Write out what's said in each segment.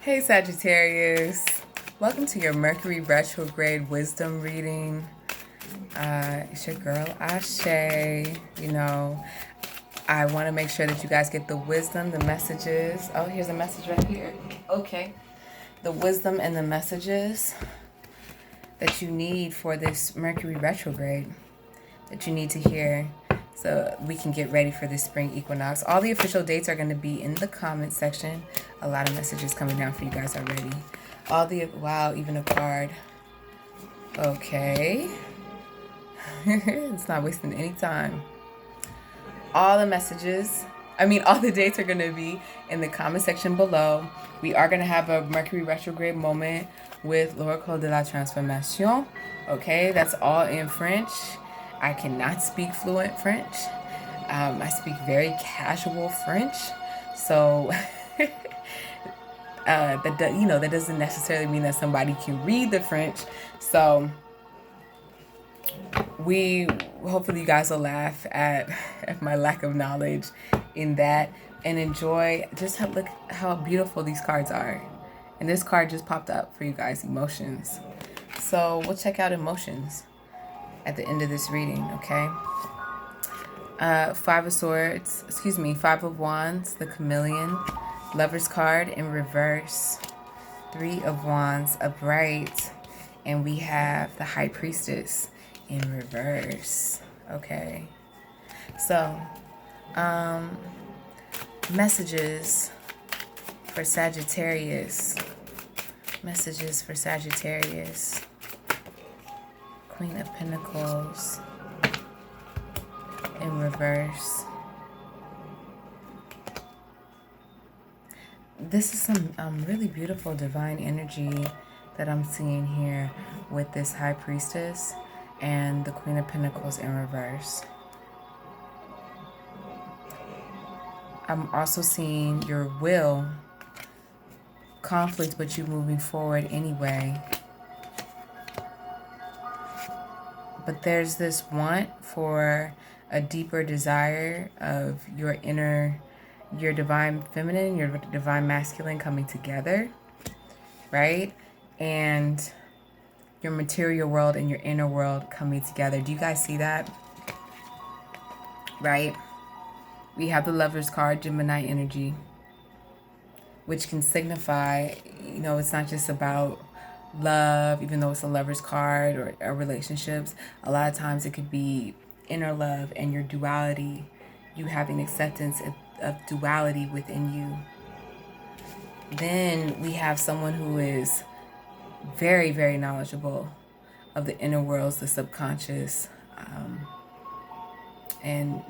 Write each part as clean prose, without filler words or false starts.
Hey Sagittarius, welcome to your Mercury Retrograde wisdom reading. It's your girl Asè. I want to make sure that you guys get the wisdom, the messages. Oh, here's a message right here. Okay. The wisdom and the messages that you need for this Mercury Retrograde that you need to hear so we can get ready for this spring equinox. All the official dates are going to be in the comment section. A lot of messages coming down for you guys already. Wow, even a card. Okay. It's not wasting any time. All the dates are going to be in the comment section below. We are going to have a Mercury retrograde moment with l'Oracle de la Transformation. Okay, that's all in French. I cannot speak fluent French. I speak very casual French. So, that doesn't necessarily mean that somebody can read the French. So, hopefully you guys will laugh at my lack of knowledge in that and enjoy just look how beautiful these cards are. And this card just popped up for you guys, emotions. So we'll check out emotions at the end of this reading, okay? Five of Wands, the Chameleon, Lover's card in reverse, Three of Wands upright, and we have the High Priestess in reverse. Okay, so messages for Sagittarius. Queen of Pentacles in reverse. This is some really beautiful divine energy that I'm seeing here with this High Priestess and the Queen of Pentacles in reverse. I'm also seeing your will conflict, but you moving forward anyway. But there's this want for a deeper desire of your divine feminine, your divine masculine coming together, right? And your material world and your inner world coming together. Do you guys see that? Right? We have the Lover's card, Gemini energy, which can signify, it's not just about love, even though it's a Lover's card or relationships. A lot of times it could be inner love and your duality, you having acceptance of duality within you. Then we have someone who is very, very knowledgeable of the inner worlds, the subconscious. And,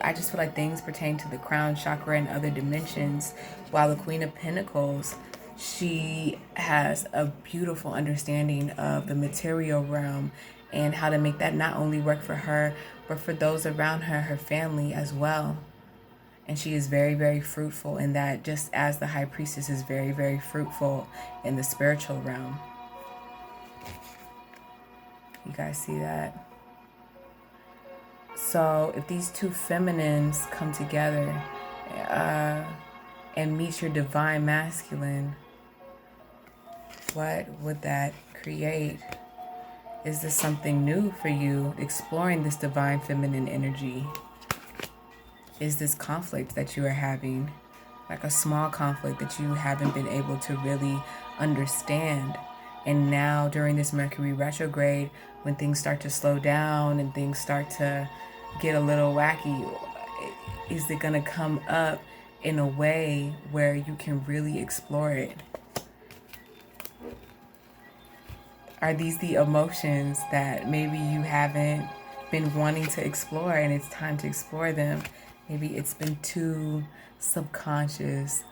I just feel like things pertain to the crown chakra and other dimensions, while the Queen of Pentacles, she has a beautiful understanding of the material realm and how to make that not only work for her, but for those around her, her family as well. And she is very, very fruitful in that, just as the High Priestess is very, very fruitful in the spiritual realm. You guys see that? So if these two feminines come together and meet your divine masculine, what would that create? Is this something new for you, exploring this divine feminine energy? Is this conflict that you are having, like a small conflict that you haven't been able to really understand? And now during this Mercury retrograde, when things start to slow down and things start to get a little wacky, is it going to come up in a way where you can really explore it? Are these the emotions that maybe you haven't been wanting to explore and it's time to explore them? Maybe it's been too subconscious,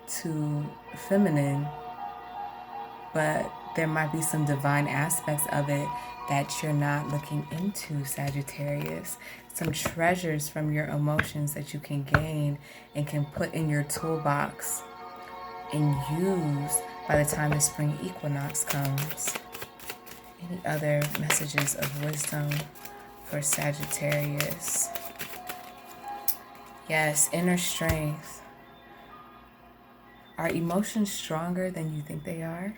too feminine, but there might be some divine aspects of it that you're not looking into, Sagittarius. Some treasures from your emotions that you can gain and can put in your toolbox and use by the time the spring equinox comes. Any other messages of wisdom for Sagittarius? Yes, inner strength. Are emotions stronger than you think they are?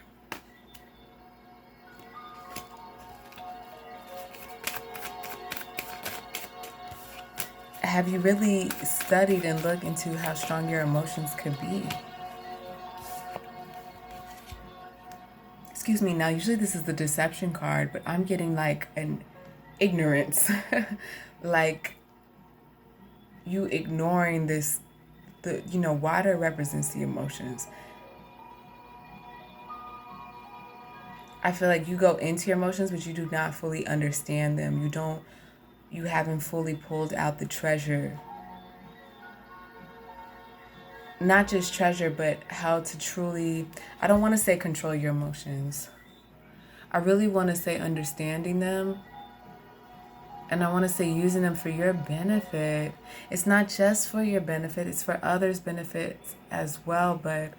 Have you really studied and looked into how strong your emotions could be? Excuse me, now usually this is the deception card, but I'm getting like an ignorance. Like you ignoring this, water represents the emotions. I feel like you go into your emotions, but you do not fully understand them. You haven't fully pulled out the treasure. Not just treasure, but how to truly, I don't want to say control your emotions. I really want to say understanding them. And I want to say using them for your benefit. It's not just for your benefit, it's for others' benefits as well. But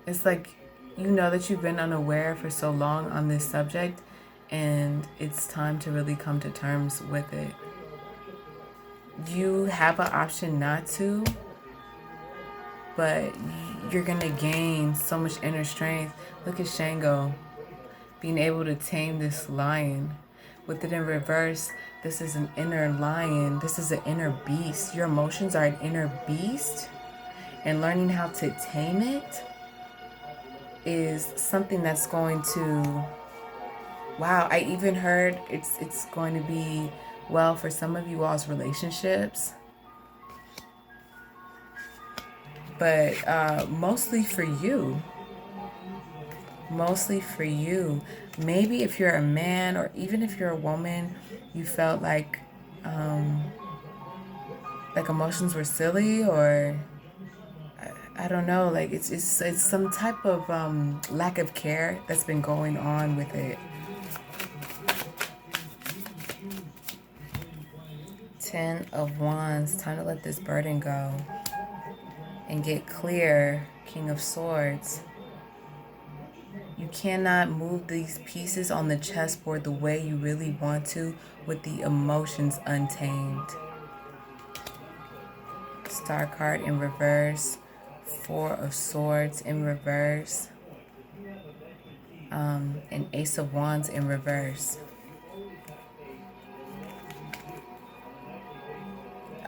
it's like you know that you've been unaware for so long on this subject, and it's time to really come to terms with it. You have an option not to, but you're gonna gain so much inner strength. Look at Shango being able to tame this lion. With it in reverse, this is an inner lion. This is an inner beast. Your emotions are an inner beast, and learning how to tame it is something that's going to, wow, I even heard it's going to be well for some of you all's relationships, but mostly for you. Mostly for you. Maybe if you're a man or even if you're a woman, you felt like emotions were silly, or I don't know, like it's some type of lack of care that's been going on with it. 10 of Wands, time to let this burden go and get clear. King of Swords. You cannot move these pieces on the chessboard the way you really want to with the emotions untamed. Star card in reverse. 4 of Swords in reverse. And Ace of Wands in reverse.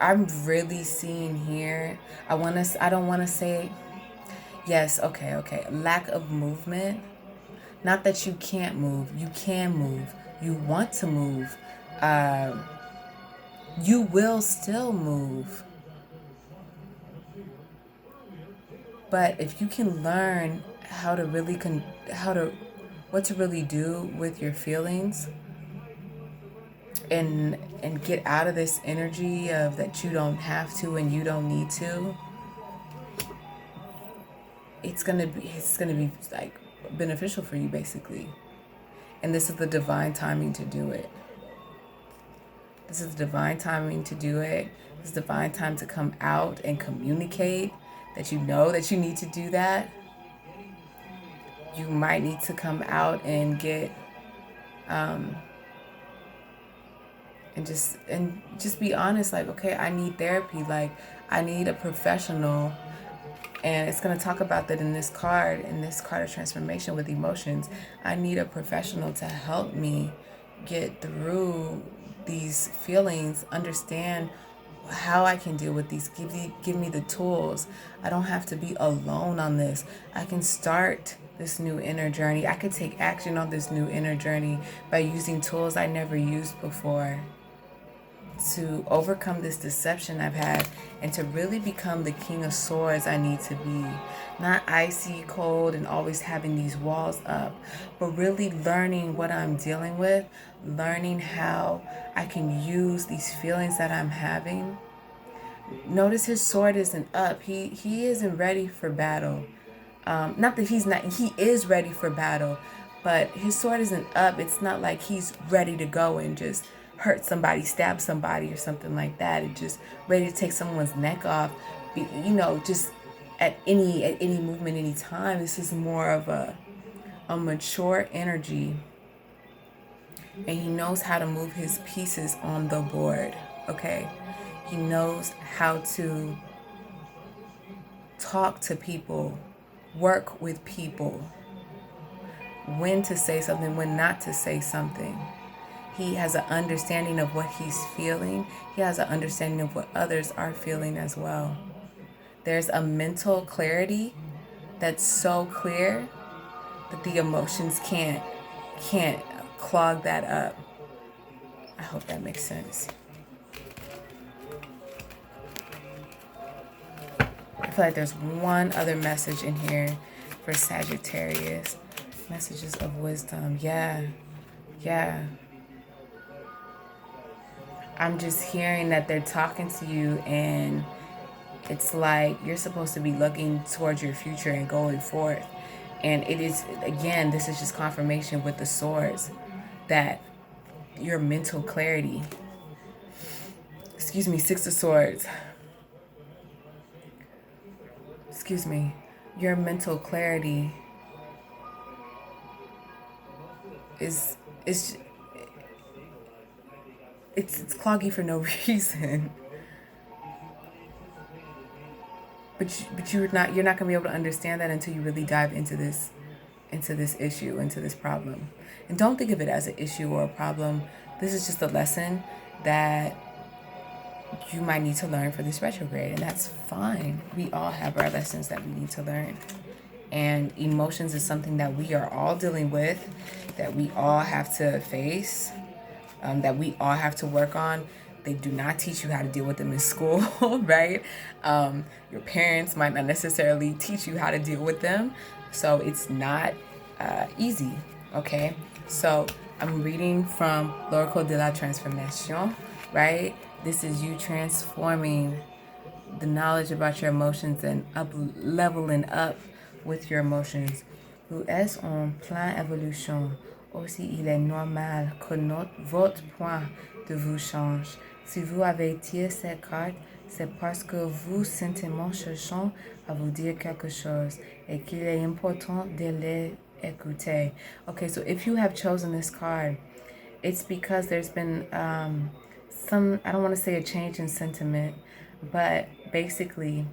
I'm really seeing here, I don't want to say, yes, okay. Lack of movement. Not that you can't move. You can move. You want to move. You will still move. But if you can learn how to really what to really do with your feelings, and get out of this energy of that you don't have to and you don't need to, it's gonna be like beneficial for you basically. And this is the divine timing to do it. This is the divine timing to do it. This is the divine time to come out and communicate that you know that you need to do that. You might need to come out and get and just be honest, like, okay, I need therapy, like I need a professional. And it's going to talk about that in this card of transformation with emotions. I need a professional to help me get through these feelings, understand how I can deal with these, give me the tools. I don't have to be alone on this. I can start this new inner journey. I could take action on this new inner journey by using tools I never used before to overcome this deception I've had and to really become the King of Swords I need to be. Not icy cold and always having these walls up, but really learning what I'm dealing with, learning how I can use these feelings that I'm having. Notice his sword isn't up. He isn't ready for battle. Not that he's not, he is ready for battle, but his sword isn't up. It's not like he's ready to go and just hurt somebody, stab somebody or something like that. It's just ready to take someone's neck off, just at any movement, any time. This is more of a mature energy and he knows how to move his pieces on the board, okay? He knows how to talk to people, work with people, when to say something, when not to say something. He has an understanding of what he's feeling. He has an understanding of what others are feeling as well. There's a mental clarity that's so clear that the emotions can't clog that up. I hope that makes sense. I feel like there's one other message in here for Sagittarius. Messages of wisdom. Yeah. I'm just hearing that they're talking to you, and it's like you're supposed to be looking towards your future and going forth. And it is, again, this is just confirmation with the swords that your mental clarity, Six of Swords, your mental clarity is it's cloggy for no reason. But you're not gonna be able to understand that until you really dive into this issue, into this problem. And don't think of it as an issue or a problem. This is just a lesson that you might need to learn for this retrograde, and that's fine. We all have our lessons that we need to learn. And emotions is something that we are all dealing with, that we all have to face, that we all have to work on. They do not teach you how to deal with them in school, right? Your parents might not necessarily teach you how to deal with them. So it's not easy, okay? So I'm reading from L'Oracle de la Transformation, right? This is you transforming the knowledge about your emotions and leveling up with your emotions. Vous êtes en pleine évolution. Aussi, il est normal que votre point de vue change. Si vous avez tiré cette carte, c'est parce que vous sentiment cherchant à vous dire quelque chose et qu'il est important de l'écouter. Okay, so if you have chosen this card, it's because there's been some, I don't want to say a change in sentiment, but basically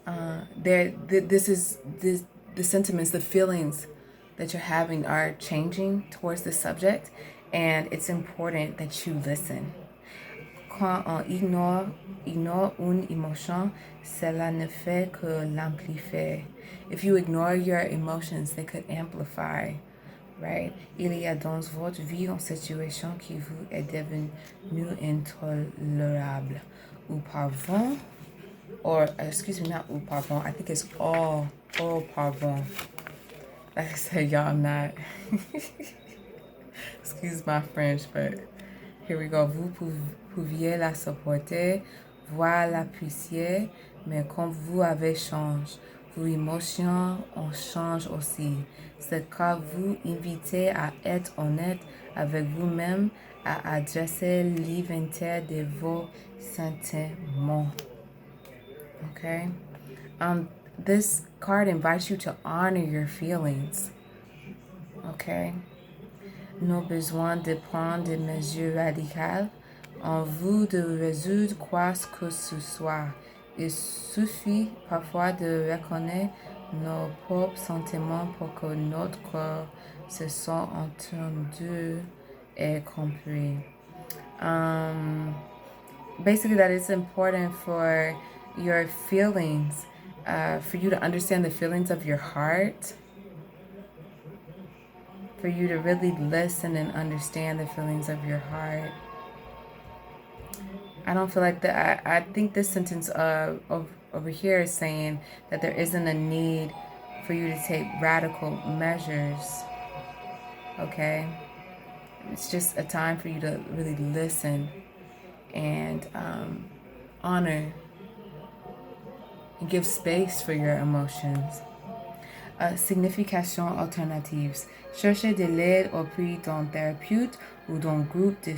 the sentiments, the feelings that you're having are changing towards the subject, and it's important that you listen. Quand on ignore une émotion, cela ne fait que l'amplifier. If you ignore your emotions, they could amplify, right? Il y a dans votre vie une situation qui vous est devenue intolérable. Ou pardon, or excuse me, not ou pardon. I think it's all pardon. Like I said, y'all, I'm not. Excuse my French, but here we go. Vous pouviez la supporter, voir la puissier, mais quand vous avez changé, vos émotions ont changé aussi. C'est car vous invitez à être honnête avec vous-même, à adresser l'inventaire de vos sentiments. Okay? This card invites you to honor your feelings. Okay? Nos besoins de prendre des mesures radicales en vue de résoudre quoi que ce soit. Il suffit parfois de reconnaître nos propres sentiments pour que notre corps se sente entendu et compris. Basically, that it's important for your feelings, for you to understand the feelings of your heart, for you to really listen and understand the feelings of your heart. I don't feel like that. I think this sentence over here is saying that there isn't a need for you to take radical measures. Okay? It's just a time for you to really listen and honor and give space for your emotions. Signification alternatives. Cherchez de l'aide auprès d'un thérapeute ou d'un groupe de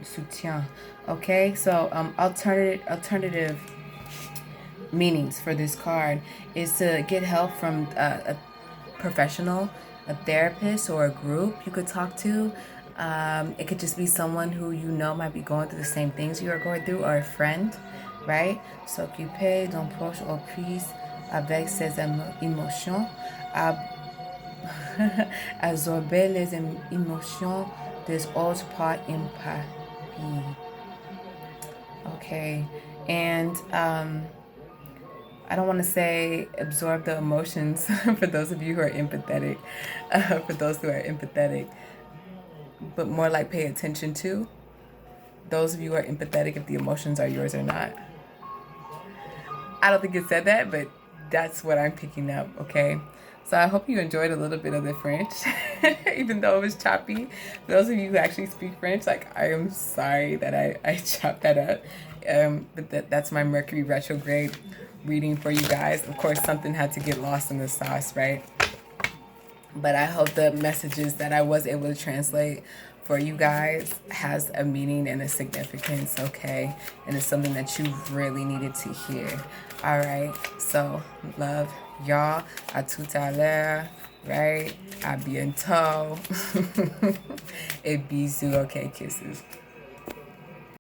soutien. Okay, so alternative meanings for this card is to get help from a professional, a therapist or a group you could talk to. It could just be someone who you know might be going through the same things you are going through, or a friend, right? S'occuper d'un proche aux prises avec ses émotions, absorber les émotions des autres par empathie. Okay, and I don't want to say absorb the emotions for those of you who are empathetic, but more like pay attention to those of you who are empathetic if the emotions are yours or not. I don't think it said that, but that's what I'm picking up, okay? So I hope you enjoyed a little bit of the French, even though it was choppy. For those of you who actually speak French, like, I am sorry that I chopped that up. But that's my Mercury Retrograde reading for you guys. Of course, something had to get lost in the sauce, right? But I hope the messages that I was able to translate for you guys has a meaning and a significance, okay? And it's something that you really needed to hear. All right, so love y'all. À tout à l'heure, right? À bientôt. Et bisous, okay, kisses.